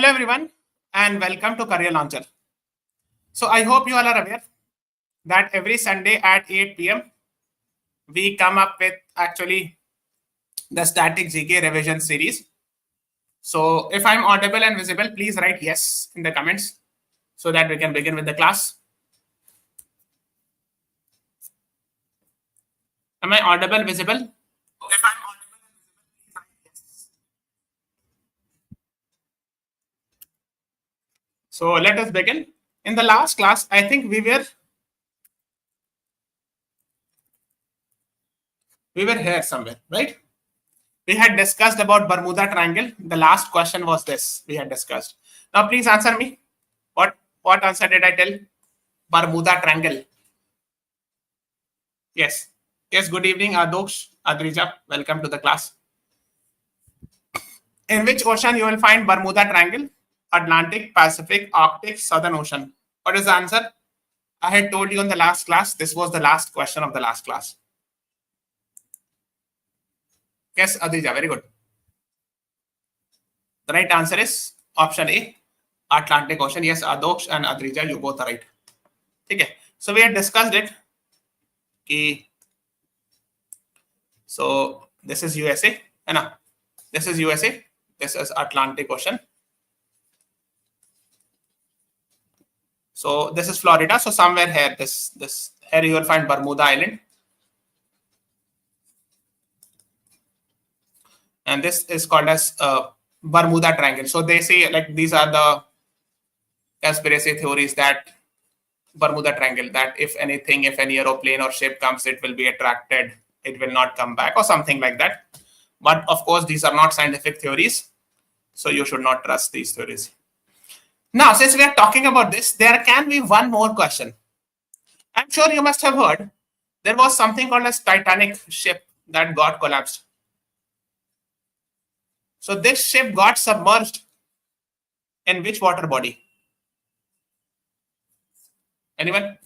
Hello everyone and welcome to Career Launcher. So I hope you all are aware that every Sunday at 8 p.m. we come up with actually the static GK revision series. So if I'm audible and visible, please write yes in the comments so that we can begin with the class. Am I audible, visible? If I'm audible and visible, please write yes. So let us begin. In the last class, I think we were here somewhere, right? We had discussed about Bermuda Triangle. The last question was this we had discussed. Now, please answer me. What answer did I tell? Bermuda Triangle. Yes. Yes, good evening, Adosh, Adrija. Welcome to the class. In which ocean you will find Bermuda Triangle? Atlantic, Pacific, Arctic, Southern Ocean. What is the answer? I had told you in the last class. This was the last question of the last class. Yes, Adrija, very good. The right answer is option A, Atlantic Ocean. Yes, Adosh and Adrija, you both are right. Okay. So we had discussed it. Okay. So this is USA. No, this is USA. This is Atlantic Ocean. So this is Florida. So somewhere here, this here you will find Bermuda Island. And this is called as Bermuda Triangle. So they say like these are the conspiracy theories that Bermuda Triangle, that if any aeroplane or ship comes, it will be attracted, it will not come back or something like that. But of course, these are not scientific theories. So you should not trust these theories. Now, since we are talking about this, there can be one more question. I'm sure you must have heard there was something called as Titanic ship that got collapsed. So this ship got submerged in which water body? Anyone?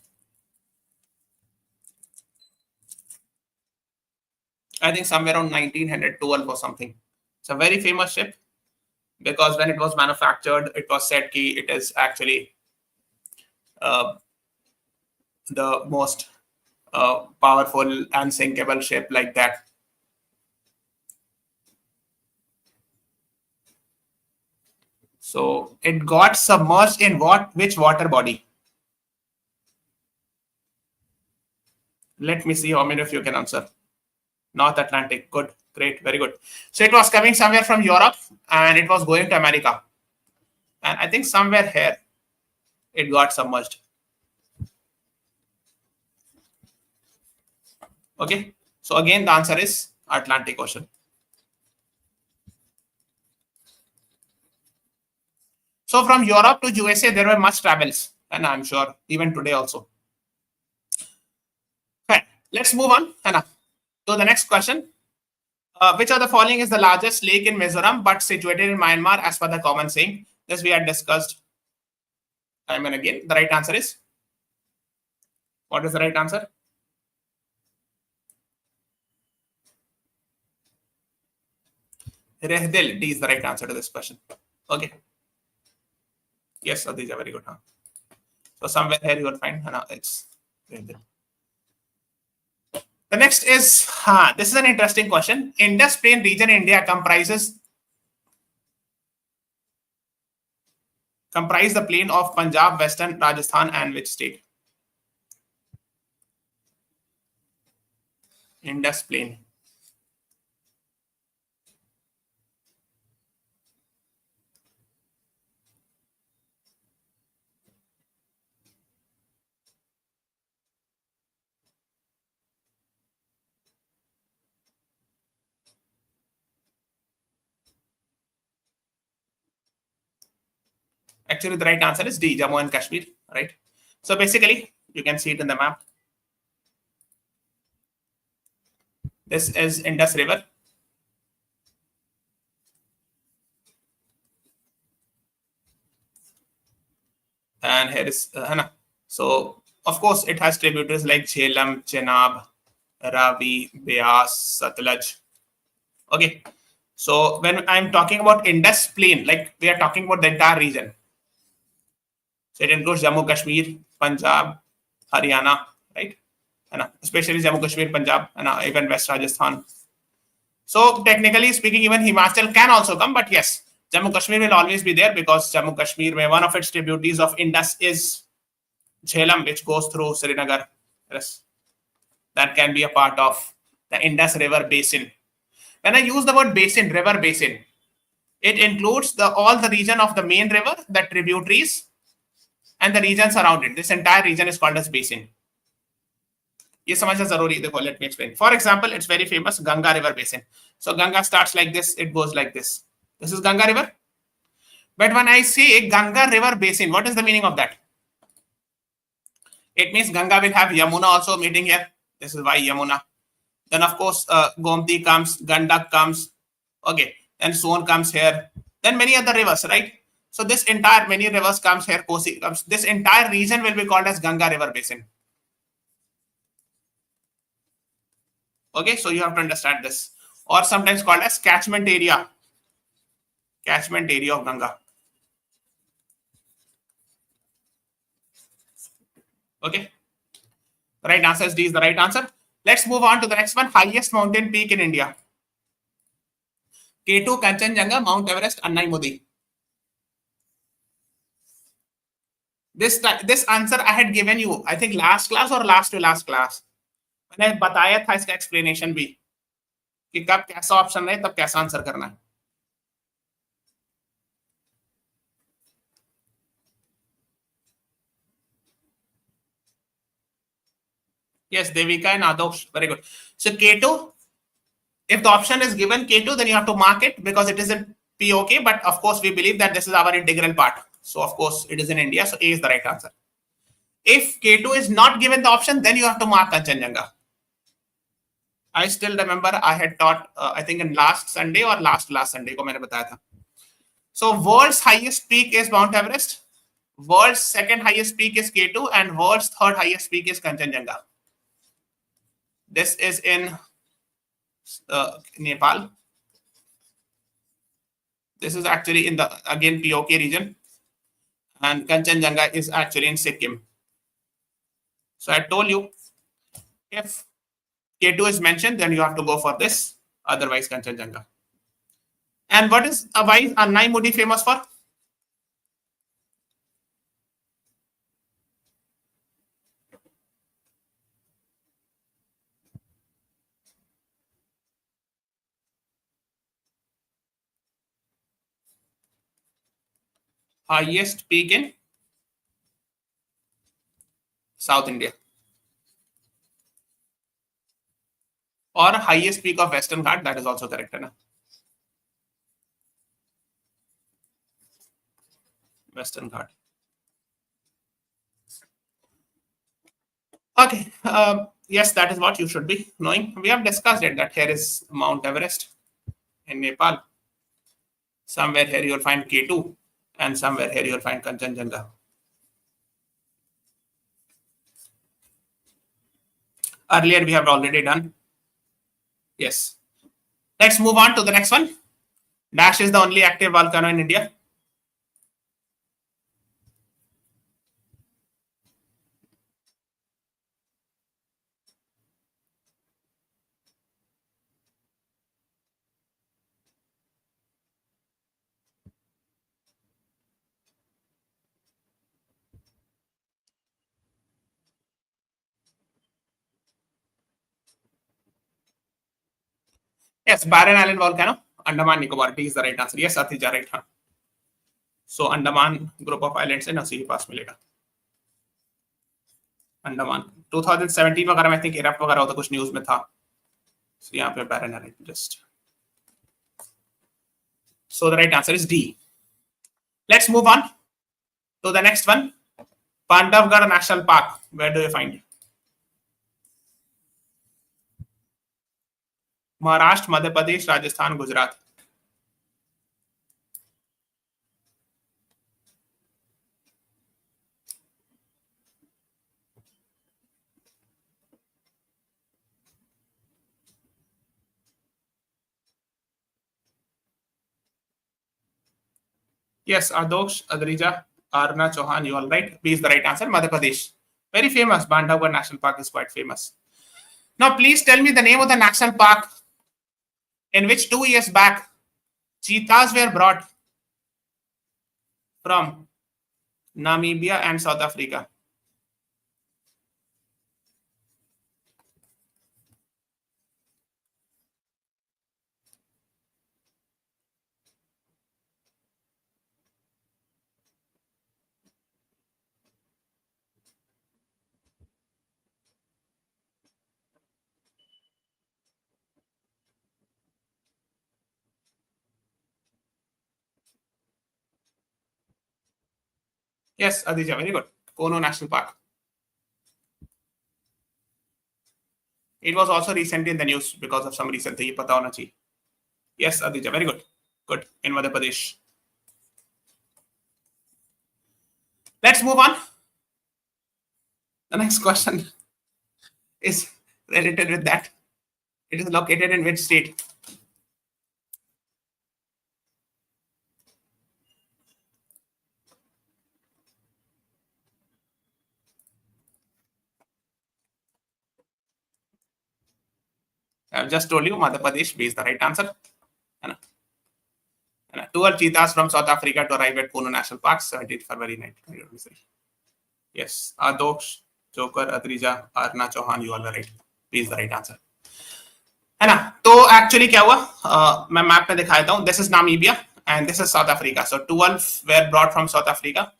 I think somewhere around 1912 or something. It's a very famous ship because when it was manufactured, it was said that it is actually the most powerful and sinkable ship like that. So it got submerged in which water body? Let me see how many of you can answer. North Atlantic. Good, great, very good. So it was coming somewhere from Europe and it was going to America. And I think somewhere here it got submerged. Okay, so again the answer is Atlantic Ocean. So from Europe to USA there were much travels, and I'm sure even today also. Okay, let's move on to the next question. Which of the following is the largest lake in Mizoram but situated in Myanmar as per the common saying? This we had discussed time and again. The right answer is, what is the right answer? Rehdil. D is the right answer to this question. Okay. Yes, Adija, very good. So somewhere here you will find it's Rehdil. The next is, this is an interesting question. Indus Plain region in India comprise the plain of Punjab, Western Rajasthan, and which state? Indus Plain. Actually, the right answer is D, Jammu and Kashmir, right? So basically, you can see it in the map. This is Indus River. And here is so of course it has tributaries like Jhelum, Chenab, Ravi, Beas, Satluj. Okay, So when I'm talking about Indus plain, like we are talking about the entire region. So it includes Jammu Kashmir, Punjab, Haryana, right? And especially Jammu Kashmir, Punjab, and even West Rajasthan. So technically speaking, even Himachal can also come, but yes, Jammu Kashmir will always be there because Jammu Kashmir, where one of its tributaries of Indus is Jhelum, which goes through Srinagar. Yes, that can be a part of the Indus River basin. When I use the word basin, river basin, it includes all the region of the main river, the tributaries, and the regions around it. This entire region is called as basin. ये समझना जरूरी है. देखो, let me explain. For example, it's very famous Ganga River basin. So Ganga starts like this, it goes like this. This is Ganga River. But when I say Ganga River basin, what is the meaning of that? It means Ganga will have Yamuna also meeting here. This is why Yamuna. Then of course Gomti comes, Gandak comes, okay. Then Son comes here. Then many other rivers, right? So this entire many rivers comes here. Kosi comes. This entire region will be called as Ganga River basin. Okay, so you have to understand this, or sometimes called as catchment area. Catchment area of Ganga. Okay. The right answer is D is the right answer. Let's move on to the next one. Highest mountain peak in India. K2, Kanchenjunga, Mount Everest, Annaimudi. This answer I had given you, I think last class or last to last class. मैंने बताया था इसका explanation भी कि कब कैसा option है तब कैसा आंसर करना है. Yes, Devika and Adosh, very good. So K2, if the option is given K2, then you have to mark it because it isn't POK, but of course we believe that this is our integral part. So of course it is in India, so A is the right answer. If K2 is not given the option, then you have to mark Kanchenjunga. I still remember I had taught, I think in last Sunday or last Sunday को मैंने बताया था. So world's highest peak is Mount Everest, world's second highest peak is K2, and world's third highest peak is Kanchenjunga. This is in Nepal. This is actually in the, again, POK region, and Kanchenjunga is actually in Sikkim. So I told you, if K2 is mentioned, then you have to go for this, otherwise Kanchenjunga. And what is why is Annaimudi famous for? Highest peak in South India, or highest peak of Western Ghat, that is also correct, na? Western Ghat. Okay, yes, that is what you should be knowing. We have discussed it, that here is Mount Everest in Nepal. Somewhere here you will find K2, and somewhere here you will find Kanchenjunga. Earlier we have already done. Yes. Let's move on to the next one. Dash is the only active volcano in India. Yes, Barren Island volcano, Andaman Nicobar. D is the right answer. Yes, Atija, right. Huh? So Andaman group of islands है, नसी के पास मिलेगा. अंडमान 2017 वगैरह में think erupt वगैरह होता, कुछ news में था. So यहाँ पे Barren Island just. So the right answer is D. Let's move on to the next one. Pandavgarh National Park. Where do you find it? Maharashtra, Madhya Pradesh, Rajasthan, Gujarat. Yes, Adosh, Adrija, Arna Chauhan, you all right. B is the right answer. Madhya Pradesh. Very famous. Bandhavgarh National Park is quite famous. Now, please tell me the name of the national park in which 2 years back cheetahs were brought from Namibia and South Africa. Yes, Adija, very good. Kuno National Park. It was also recently in the news because of some reason. तो ये पता होना चाहिए. Yes, Adija, very good. Good. In Madhya Pradesh. Let's move on. The next question is related with that. It is located in which state? I've just told you Madhya Pradesh. B is the right answer. 12 cheetahs from South Africa to arrive at Kuno National Park, 17th February 1923. Yes, Adosh, Joker, Adrija, Arna Chauhan, you all are right. B is the right answer. है ना. तो actually क्या हुआ, मैं map में दिखा देता हूँ. This is Namibia and this is South Africa. So 12 were brought from South Africa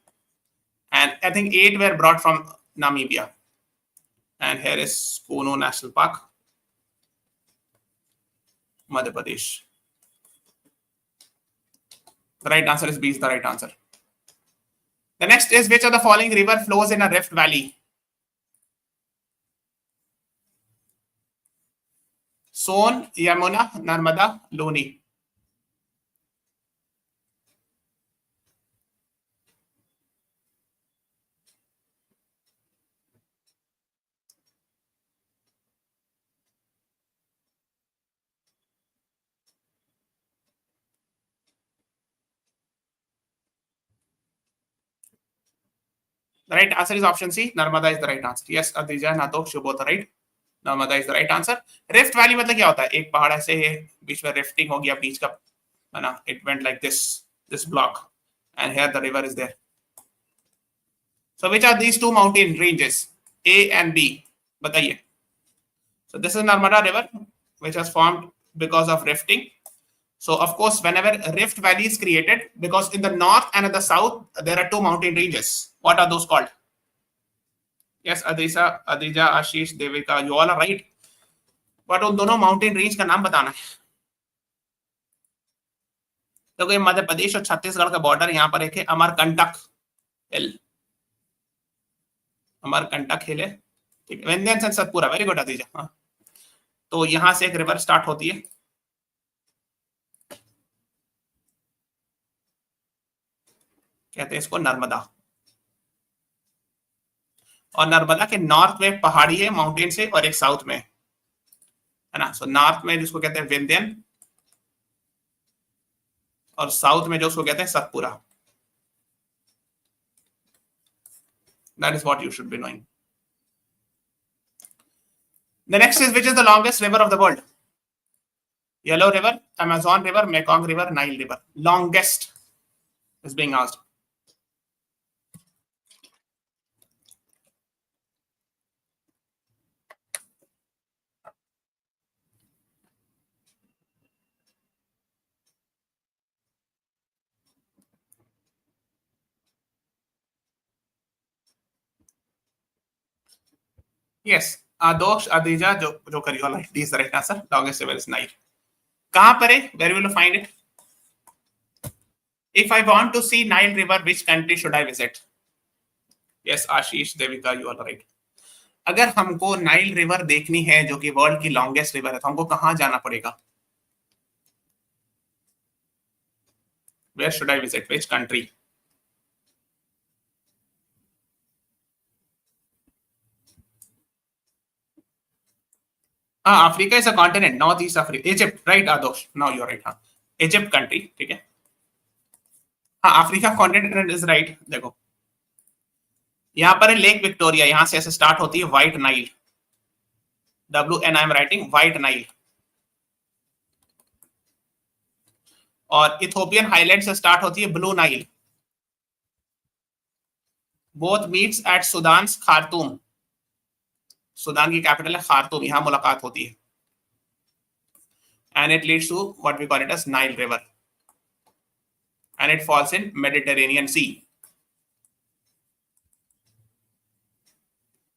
and I think 8 were brought from Namibia. And here is Kuno National Park, Madhya Pradesh. The right answer is B is the right answer. The next is, which of the following river flows in a rift valley? Son, Yamuna, Narmada, Loni. The right answer is option C. Narmada is the right answer. Yes, Adija and Atok, you both are right. Narmada is the right answer. Rift Valley मतलब क्या होता है? एक पहाड़ ऐसे है, बीच में rifting हो गया, बीच का, है ना? It went like this block, and here the river is there. So which are these two mountain ranges, A and B? बताइए. So this is Narmada River, which has formed because of rifting. So of course, whenever a rift valley is created, because in the north and in the south there are two mountain ranges. What are those called? Yes, Adisa, Adija, Ashish, Devika, you all are right. But उन दोनों mountain range का नाम बताना है. तो ये मध्य प्रदेश और छत्तीसगढ़ का बॉर्डर यहाँ पर एक है अमरकंटक हिल. अमरकंटक हिल है, ठीक है. विंध्यन से सतपुरा, वेरी गुड अदीजा. हाँ, तो यहाँ से एक रिवर स्टार्ट होती है, कहते हैं इसको नर्मदा. और नर्मदा के नॉर्थ में पहाड़ी है माउंटेन से, और एक साउथ में, है ना. सो नॉर्थ में जिसको कहते हैं विंध्यन, और साउथ में जो उसको कहते हैं Satpura. That is what you should be knowing. The next is, which is the longest river of the world? Yellow River, Amazon River, Mekong River, Nile River. Longest is being asked. Yes, Adosh, Adija, Joker, you all right. This is the right answer. Longest river is Nile. कहाँ पर है? Where will you find it? If I want to see Nile River, which country should I visit? Yes, Ashish, Devika, you all are right. अगर हमको Nile river देखनी है जो कि world की लॉन्गेस्ट रिवर है, तो हमको कहाँ जाना पड़ेगा? Where should I visit? Which country? Africa is a continent, Northeast Africa. Egypt, right, Adosh? Now you're right. Egypt country, ठीक है. हाँ, अफ्रीका कॉन्टिनेंट इज राइट। देखो यहाँ पर है लेक विक्टोरिया, यहां से ऐसे स्टार्ट होती है white Nile, WN I am writing white Nile, और इथोपियन हाईलैंड से स्टार्ट होती है blue Nile. Both meets at Sudan Khartoum, Sudan की कैपिटल है खार्तूम, यहां मुलाकात होती है। And it leads to what we call it as Nile river, and it falls in Mediterranean sea,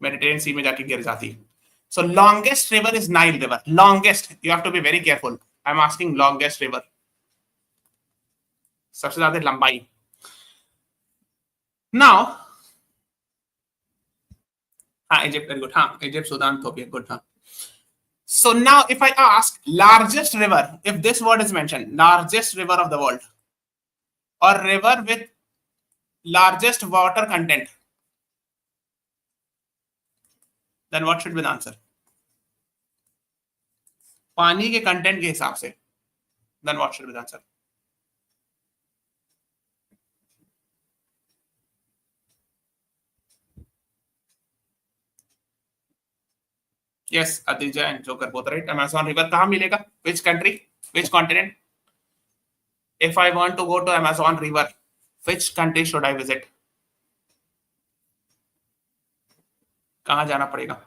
Mediterranean sea में जाके गिर जाती है। So longest river is Nile river, longest, you have to be very careful, I am asking longest river, सबसे ज्यादा लंबाई। Now हाँ Egypt, very good, हाँ इजिप्ट सुदान इथोपिया, गुड, हाँ। So now if I ask largest river, if this word is mentioned, largest river of the world or river with largest water content, then what should be the answer? पानी के content के हिसाब से, then what should be the answer? Yes, Adija and Joker both right. Amazon river कहाँ मिलेगा? Which country? Which continent? If I want to go to Amazon river, which country should I visit? कहाँ जाना पड़ेगा?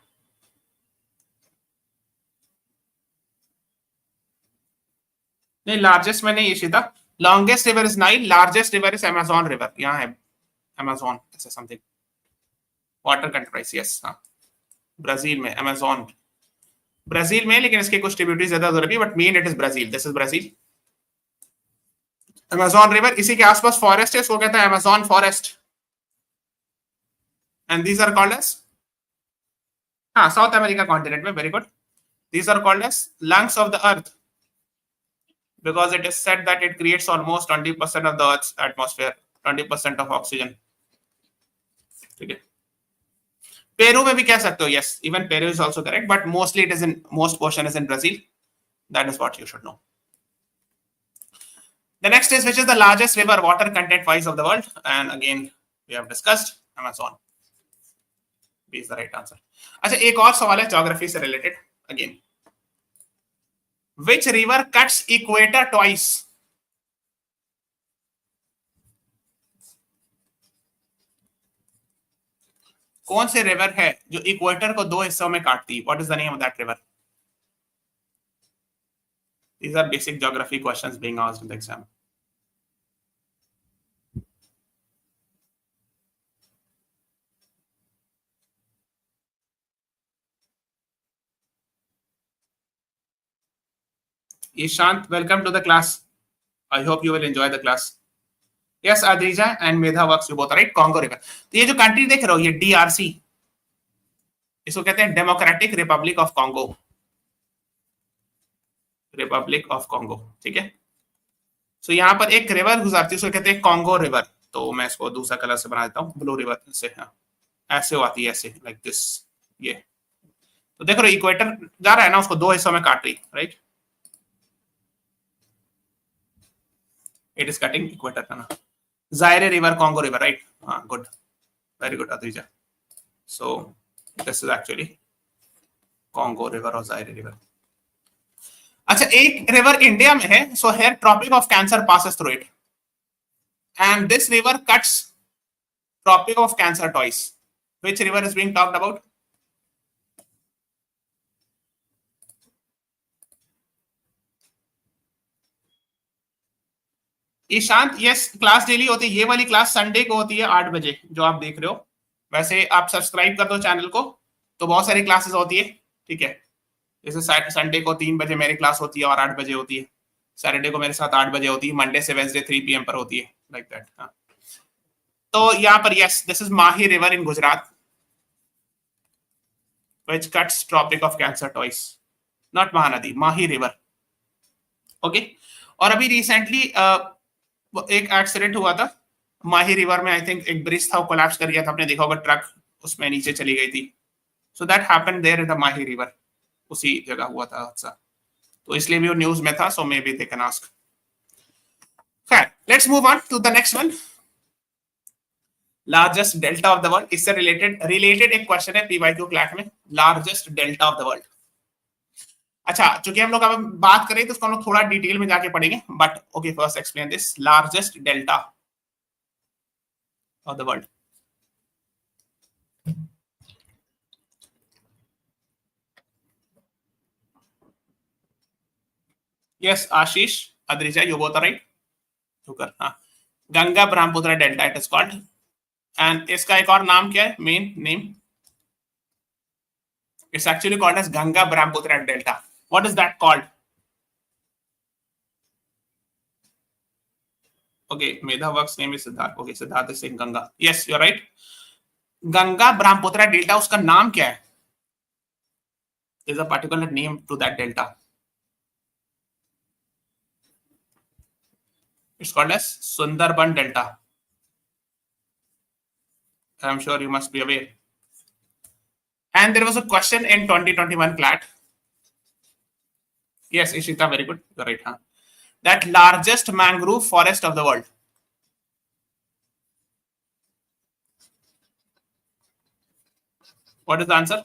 नहीं, largest मैंने ये सीधा, longest river is Nile, largest river is Amazon river, यहाँ है अमेजोन ऐसा समथिंग, वाटर कंट्रीज, यस, हाँ ब्राजील में अमेजोन, ब्राजील में, लेकिन इसके कुछ ट्रिब्यूटरीज ज्यादा जरूरी है, but main it is Brazil, this is Brazil. Amazon river, इसी के आसपास फॉरेस्ट है, इसको कहता है Amazon forest, and these are called as, हाँ साउथ अमेरिका कॉन्टिनेंट में, very good, these are called as lungs of the earth, because it is said that it creates almost 20% of the Earth's atmosphere, 20% of oxygen, ठीक है। Peru में भी कह सकते हो, yes, even Peru is also correct, but mostly it is in, most portion is in Brazil, that is what you should know. The next is, which is the largest river water content wise of the world, and again we have discussed Amazon, B is the right answer. अच्छा, एक और सवाल है geography से related, again, which river cuts equator twice? कौन से river है जो इक्वेटर को दो हिस्सों में काटती है? What is the name of that river? These are basic geography questions being asked in the exam. Ishant, welcome to the class. I hope you will enjoy the class. Yes, Adrija and Medha works, you both are right. Congo river. तो ये जो country देख रहे हो, ये DRC, इसको कहते हैं democratic Republic of Congo, Republic of Congo, ठीक है। सो यहाँ पर एक रिवर गुजरती है, उसको कहते हैं कॉन्गो रिवर, तो मैं इसको दूसरा कलर से बना देता हूँ, ब्लू रिवर से, हाँ ऐसे आती है, ऐसे लाइक दिस, ये तो देखो इक्वेटर जा रहा है ना, उसको दो हिस्सों में काट रही, right, it is cutting equator का ना, Zaire river, Congo river, right, हाँ good, very good Adrija. So this is actually Congo river और जायरे रिवर। अच्छा, एक रिवर इंडिया में है, so here Tropic of Cancer passes through it, and this river cuts tropic of cancer twice, which river is being talked about? Ishant, yes, class daily होती है, ये वाली class Sunday को होती है 8 बजे, जो आप देख रहे हो। वैसे आप सब्सक्राइब कर दो चैनल को, तो बहुत सारी क्लासेस होती है, ठीक है। जैसे संडे को 3 बजे मेरी क्लास होती है और 8 बजे होती है, सैटरडे को मेरे साथ 8 बजे होती है, मंडे से वेंसडे 3 PM पर होती है, लाइक दैट, हाँ। तो यहाँ पर yes, this is Mahi river in Gujarat, which cuts tropic of cancer twice, not Mahanadi, Mahi river, okay. और अभी रिसेंटली एक एक्सीडेंट हुआ था माही रिवर में, आई थिंक एक ब्रिज था, वो कोलैप्स कर गया था, आपने देखा होगा, ट्रक उसमें नीचे चली गई थी, so that happened there in the Mahi river, उसी जगह हुआ था हादसा, तो इसलिए भी वो न्यूज में था, so maybe they can ask. Okay, let's move on to the next one. Largest delta of the world. इससे related एक question है PYQ CLAT में, largest delta of the world. अच्छा, चूंकि हम लोग अब बात करें तो उसको हम लोग थोड़ा डिटेल में जाके पढ़ेंगे, but okay, first explain this largest delta of the world. Yes Ashish, Adrija, you both are right. हाँ, Ganga Brahmaputra delta it is called. And इसका एक और नाम क्या है, main name? It's actually called as Ganga Brahmaputra delta. What is that called? Okay, Medha work's name is Siddharth. Okay, Siddharth is saying Ganga. Yes, you're right. Ganga Brahmaputra delta, उसका नाम क्या है? There's a particular name to that delta. It's called as Sundarban Delta. I'm sure you must be aware. And there was a question in 2021 CLAT. Yes, Ishita, very good. You're right. Huh? That largest mangrove forest of the world. What is the answer?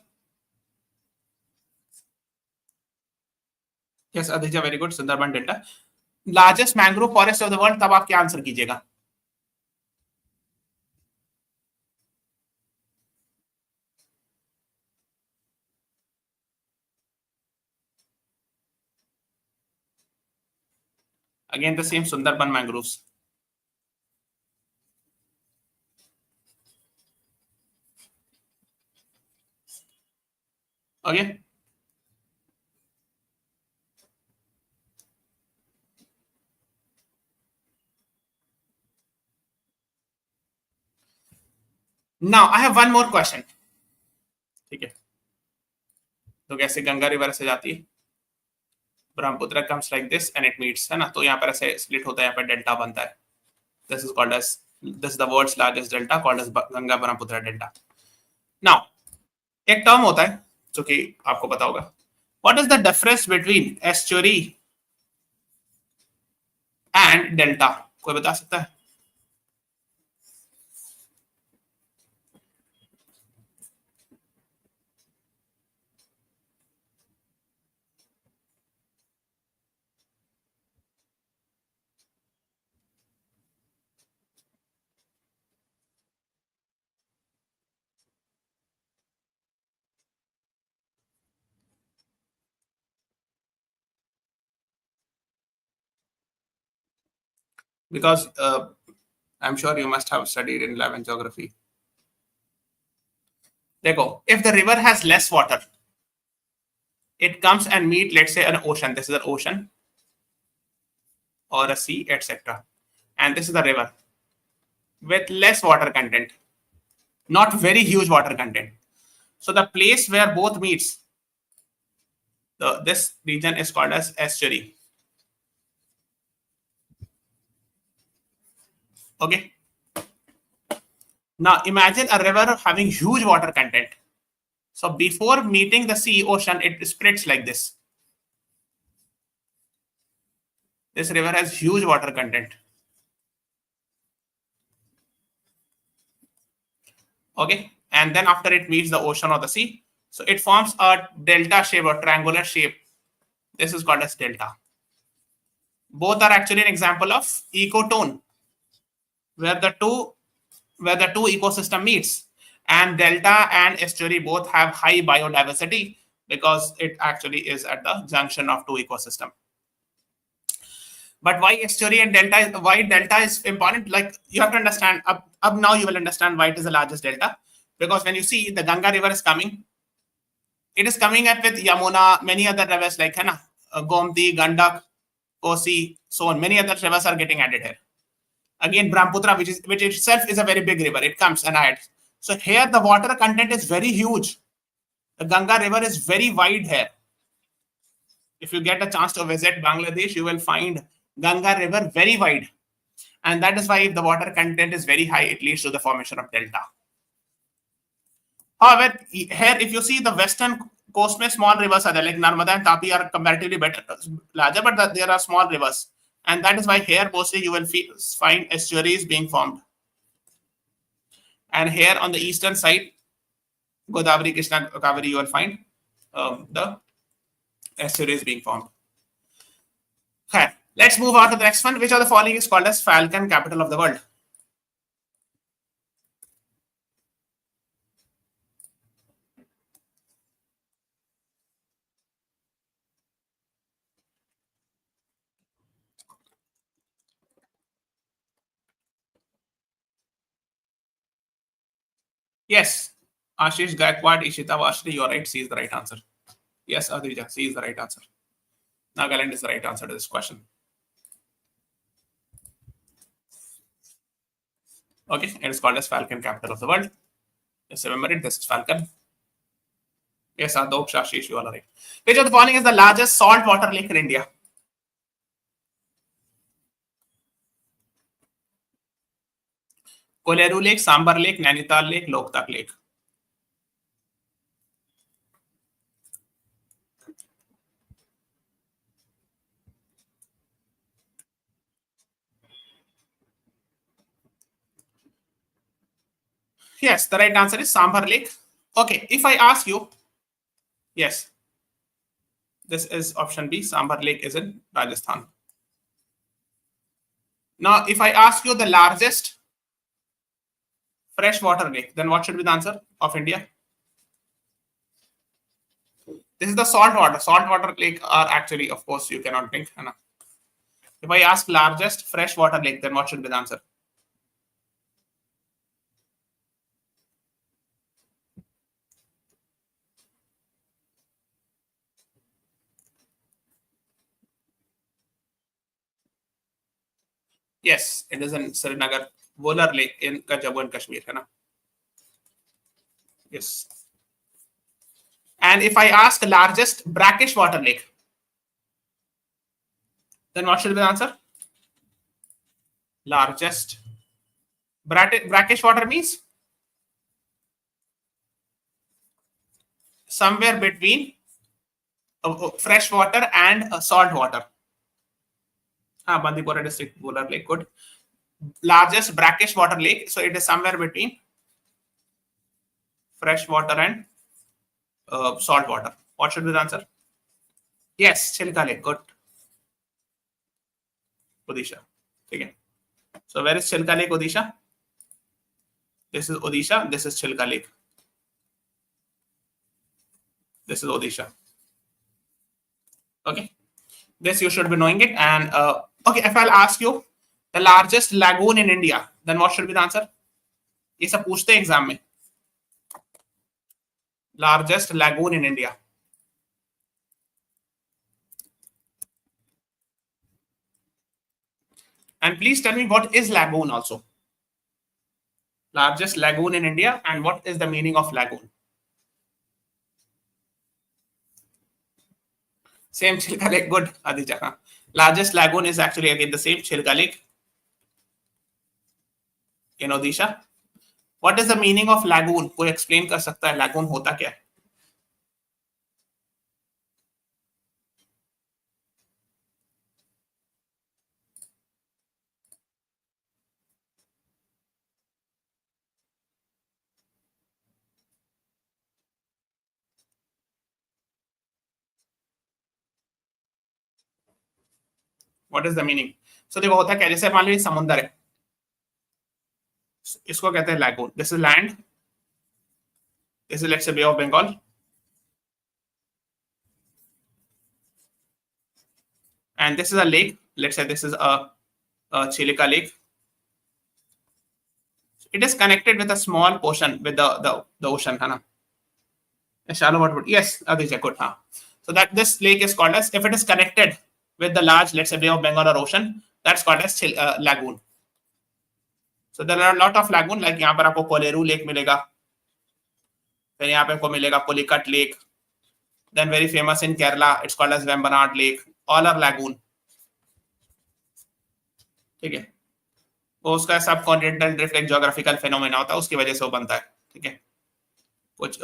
Yes, Aditya, very good. Sundarban Delta. Largest mangrove forest of the world. तब आप क्या answer कीजिएगा? Again, the same Sundarban mangroves. Okay. Now I have one more question. ठीक है, तो कैसे Ganga river से जाती है, Brahmaputra comes like this and it meets, है ना, तो यहाँ पर ऐसे स्प्लिट होता है, यहाँ पर डेल्टा बनता है. This is called as, this is the world's largest delta called as Ganga Brahmaputra delta. Now एक टर्म होता है जो कि आपको पता होगा. What is the difference between estuary and delta? कोई बता सकता है? Because I'm sure you must have studied in 11th geography. देखो, if the river has less water, it comes and meet, let's say, an ocean. This is an ocean or a sea, etc. And this is the river with less water content, not very huge water content. So the place where both meets, this region is called as estuary. Okay. Now imagine a river having huge water content. So before meeting the sea ocean, it splits like this. This river has huge water content. Okay. And then after it meets the ocean or the sea, so it forms a delta shape or triangular shape. This is called as delta. Both are actually an example of ecotone, where the two ecosystem meets, and delta and estuary both have high biodiversity because it actually is at the junction of two ecosystem. But why estuary and delta? Why delta is important? Like you have to understand. Up now you will understand why it is the largest delta. Because when you see the Ganga river is coming, it is coming up with Yamuna, many other rivers like Gomti, Gandak, Kosi, so on. Many other rivers are getting added here. Again, Brahmaputra, which itself is a very big river, it comes and adds. So here the water content is very huge. The Ganga river is very wide here. If you get a chance to visit Bangladesh, you will find Ganga river very wide. And that is why if the water content is very high, it leads to the formation of delta. However, here if you see the western coast, small rivers are there, like Narmada and Tapi are comparatively larger, but there are small rivers. And that is why here mostly you will find estuaries being formed. And here on the eastern side, Godavari, Krishna, Kaveri, you will find the estuaries being formed. Okay, let's move on to the next one. Which of the following is called as falcon capital of the world? Yes, Ashish Gaikwad, Ishita Vashri, you're right. C is the right answer. Yes, Adrija, C is the right answer. Nagaland is the right answer to this question. Okay, it is called as falcon capital of the world. Just remember it, this is falcon. Yes, Adok Shashish, you are right. Which of the following is the largest saltwater lake in India? Koleru Lake, Sambar Lake, Nainital Lake, Loktak Lake. Yes, the right answer is Sambar Lake. Okay, if I ask you, yes, this is option B, Sambar Lake is in Rajasthan. Now, if I ask you the largest freshwater lake, then what should be the answer of India? This is the saltwater. Saltwater lake are actually, of course, you cannot drink. If I ask largest freshwater lake, then what should be the answer? Yes, it is in Srinagar, Volar Lake in Jammu and Kashmir. Yes. And if I ask largest brackish water lake, then what should be the answer? Largest brackish water means somewhere between fresh water and salt water. Bandipora district, Volar Lake, good. Largest brackish water lake, so it is somewhere between fresh water and salt water. What should be the answer? Yes, Chilka Lake, good. Odisha. Okay. So where is Chilka Lake, Odisha? This is Odisha. This is Chilka Lake. This is Odisha. Okay. This you should be knowing it. And okay, if I'll ask you the largest lagoon in India, then what should be the answer? ये सब पूछते हैं exam में. Largest lagoon in India. And please tell me what is lagoon also. Largest lagoon in India and what is the meaning of lagoon? Same Chilka Lake, good, Aditya. Largest lagoon is actually again the same Chilka Lake in Odisha. What is the meaning of lagoon? कोई explain कर सकता है lagoon होता क्या है? What is the meaning? So देखो होता क्या, जैसे मान लीजिए समुद्र है, इसको कहते हैं lagoon. This is land. This is let's say Bay of Bengal. And this is a lake. Let's say this is a Chilka Lake. It is connected with a small portion with the ocean. है ना? A shallow water. Yes, Aditya, good. So that this lake is called as, if it is connected with the large, let's say Bay of Bengal or ocean, that's called as lagoon. So there are a lot of lagoon, like यहाँ पर आपको Kolleru lake मिलेगा, फिर यहाँ पे आपको मिलेगा Pulicat lake, then very famous in Kerala, it's called as Vembanad Lake. All are lagoon. ठीक है, वो उसका सब कॉन्टिनेंटल ड्रिफ्ट एक ज्योग्राफिकल फेनोमेना होता है, उसकी वजह से वो बनता है. ठीक है, कुछ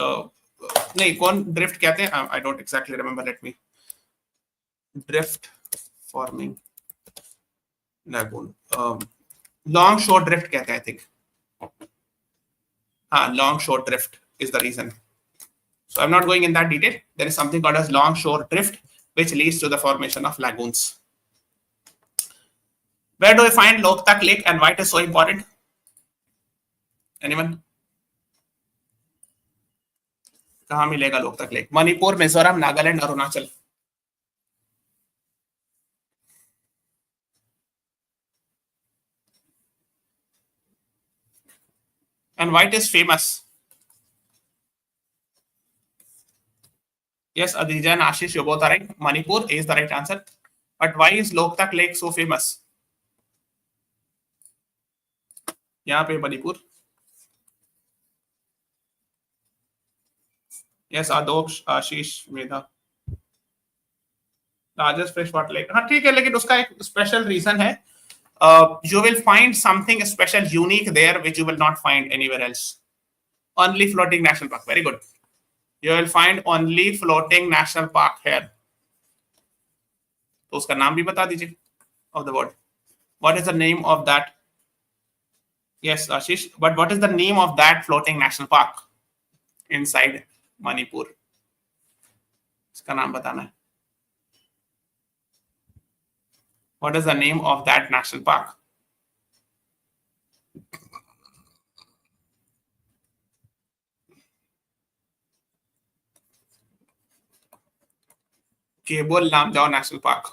नहीं, कौन ड्रिफ्ट कहते हैं, I don't exactly remember, let me. Drift forming lagoon. Long shore drift कहते हैं, I think. Long shore drift is the reason. So I'm not going in that detail. There is something called as long shore drift, which leads to the formation of lagoons. Where do we find Loktak Lake and why it is so important? Anyone? कहाँ मिलेगा Loktak lake? Manipur, Mizoram, Nagaland, Arunachal. And why it is famous? Yes, Adija and Ashish, you both are right. Manipur is the right answer. But why is Loktak Lake so famous? यहाँ पे Manipur. Yes, Adosh, Ashish, Medha. Largest freshwater lake. हाँ ठीक है, लेकिन उसका एक special reason है. You will find something special, unique there, which you will not find anywhere else. Only floating national park. Very good. You will find only floating national park here. तो उसका नाम भी बता दीजिए of the word. What is the name of that? Yes, Ashish. But what is the name of that floating national park inside Manipur? इसका नाम बताना है. What is the name of that national park? Kebul Lamjao National Park.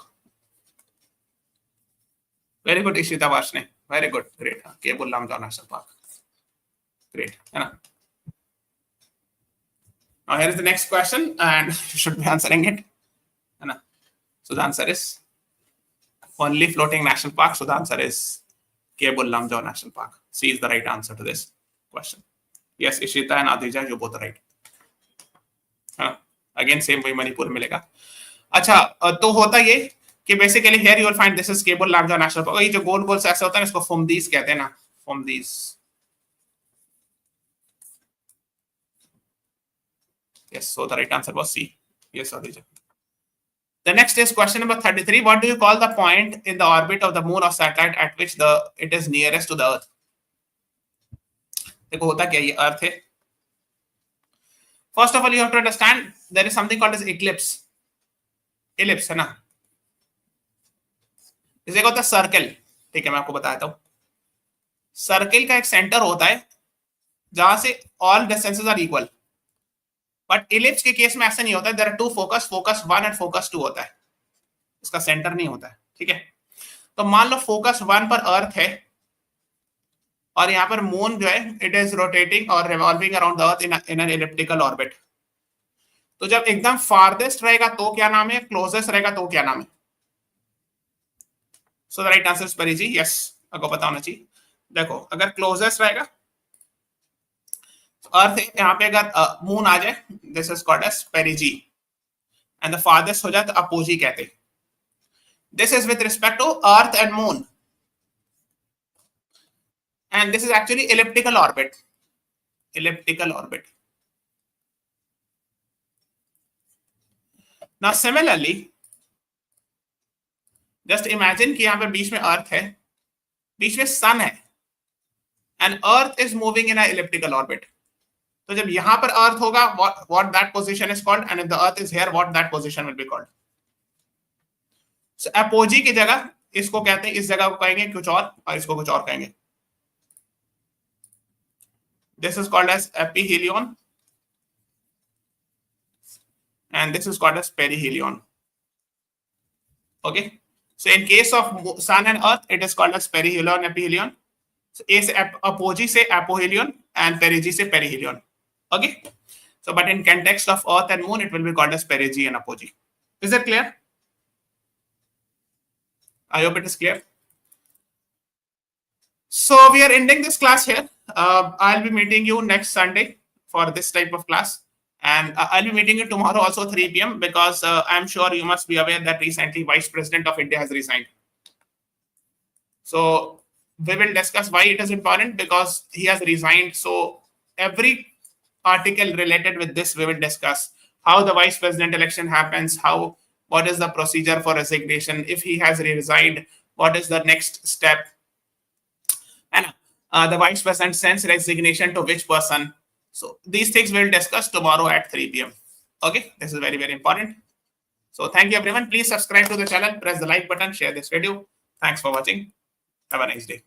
Very good, Ishita Varshne. Very good. Great. Kebul Lamjao National Park. Great. Now here is the next question, and you should be answering it. So the answer is only floating national park. So the answer is Kebul Lamjao National Park. C is the right answer to this question. Yes, Ishita and Adija, you both are right. Again, same way Manipur मिलेगा. अच्छा, तो होता ये कि basically here you will find this is cable Lamjao national park. ये जो गोल गोल से ऐसे होता है इसको फुमदीस कहते हैं ना, फुमदीस. Yes, so the right answer was C. Yes, Adija. The next is question number 33. What do you call the point in the orbit of the moon or satellite at which it is nearest to the earth? देखो होता क्या, ये अर्थ है. First of all, you have to understand there is something called as eclipse. Ellipse है ना, इसे होता है सर्कल. ठीक है, मैं आपको बताता हूं. सर्कल का एक सेंटर होता है जहां से all distances are equal. But ellipse के केस में ऐसा नहीं होता है. There are two focus, focus 1 and focus 2 होता है. इसका सेंटर नहीं होता है. ठीक है, तो मान लो फोकस 1 पर अर्थ है और यहाँ पर मून जो है इट इज रोटेटिंग और revolving around the earth in an elliptical orbit. तो जब एकदम फारदेस्ट रहेगा तो क्या नाम है, क्लोजेस्ट रहेगा तो क्या नाम है? So the right answer is पेरिजी. Yes, आपको पता होना चाहिए. देखो, अगर क्लोजेस्ट रहेगा अर्थ, यहाँ पे अगर मून आ जाए, this is called as perigee. And the farthest हो जाए तो अपोजी कहते हैं. This is with respect to earth and moon, and this is actually elliptical orbit. Elliptical orbit. Now similarly, just imagine कि यहाँ पर बीच में अर्थ है, बीच में सन है, and earth is moving in an elliptical orbit. तो जब यहाँ पर अर्थ होगा, what that position is called, and if the earth is here, what that position will be called? So apogee की जगह इसको कहते हैं, इस जगह को कहेंगे कुछ और इसको कुछ और कहेंगे. This is called as epihelion, and this is called as perihelion. Okay, so in case of sun and earth, it is called as perihelion, epihelion. So A से apogee से apohelion and perigee से perihelion. Okay, so but in context of earth and moon, it will be called as perigee and apogee. Is that clear? I hope it is clear. So we are ending this class here. I'll be meeting you next Sunday for this type of class, and I'll be meeting you tomorrow also 3 p.m. because I'm sure you must be aware that recently Vice President of India has resigned. So we will discuss why it is important, because he has resigned. So every article related with this we will discuss. How the Vice President election happens, what is the procedure for resignation, if he has resigned, what is the next step, and the vice president sends resignation to which person. So these things we'll discuss tomorrow at 3 p.m. Okay, this is very, very important. So thank you everyone. Please subscribe to the channel, press the like button, share this video. Thanks for watching. Have a nice day.